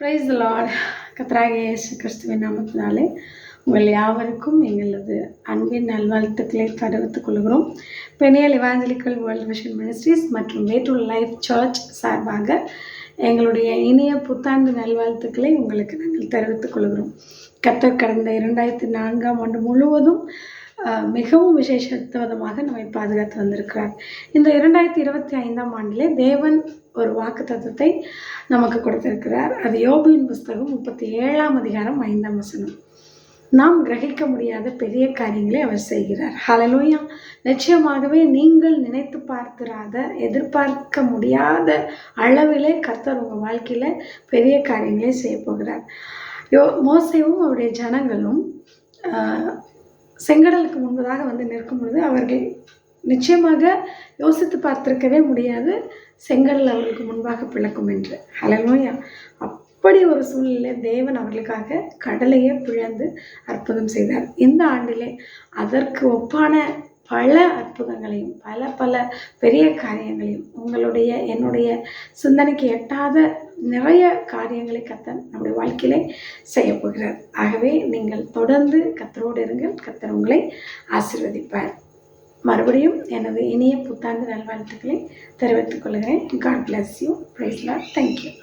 Praise the Lord. கர்த்தராகிய இயேசு கிறிஸ்துவின் நாமத்தினாலே உங்கள் யாவருக்கும் எங்களது அன்பின் நல்வாழ்த்துக்களை தெரிவித்துக் கொள்கிறோம். Peniel evangelical world vision ministries மற்றும் வே டு லைஃப் சர்ச் சார்பாக எங்களுடைய இனிய புத்தாண்டு நல்வாழ்த்துக்களை உங்களுக்கு நாங்கள் தெரிவித்துக் கொள்கிறோம். கர்த்தர் கடந்த 2004ஆம் ஆண்டு முழுவதும் மிகவும் விசேஷத்துவமாக நம்மை பாதுகாத்து வந்திருக்கிறார். இந்த 2025ஆம் ஆண்டிலே தேவன் ஒரு வாக்கு தத்துவத்தை நமக்கு கொடுத்திருக்கிறார். அது யோபுவின் புஸ்தகம் 37ஆம் அதிகாரம் 5ஆம் வசனம். நாம் கிரகிக்க முடியாத பெரிய காரியங்களை அவர் செய்கிறார். ஹல்லேலூயா. நிச்சயமாகவே நீங்கள் நினைத்து பார்த்திராத, எதிர்பார்க்க முடியாத அளவிலே கர்த்தர் உங்கள் வாழ்க்கையில் பெரிய காரியங்களை செய்ய போகிறார். மோசேவும் அவருடைய ஜனங்களும் செங்கடலுக்கு முன்பதாக வந்து நிற்கும் பொழுது அவர்கள் நிச்சயமாக யோசித்து பார்த்திருக்கவே முடியாது செங்கடல் அவர்களுக்கு முன்பாக பிளக்கும் என்று. ஹல்லேலூயா. அப்படி ஒரு சூழ்நிலை தேவன் அவர்களுக்காக கடலையே பிளந்து அற்புதம் செய்தார். இந்த ஆண்டிலே அதற்கு ஒப்பான பல அற்புதங்களையும் பல பெரிய காரியங்களையும் உங்களுடைய என்னுடைய சிந்தனைக்கு எட்டாத நிறைய காரியங்களை கர்த்தர் நம்முடைய வாழ்க்கையிலே செய்ய போகிறார். ஆகவே நீங்கள் தொடர்ந்து கர்த்தரோடு இருங்கள். கர்த்தர் உங்களை ஆசீர்வதிப்பார். மறுபடியும் எனது இனிய புத்தாண்டு நல்வாழ்த்துக்களை தெரிவித்துக் கொள்கிறேன். God bless you. Praise Lord. Thank you.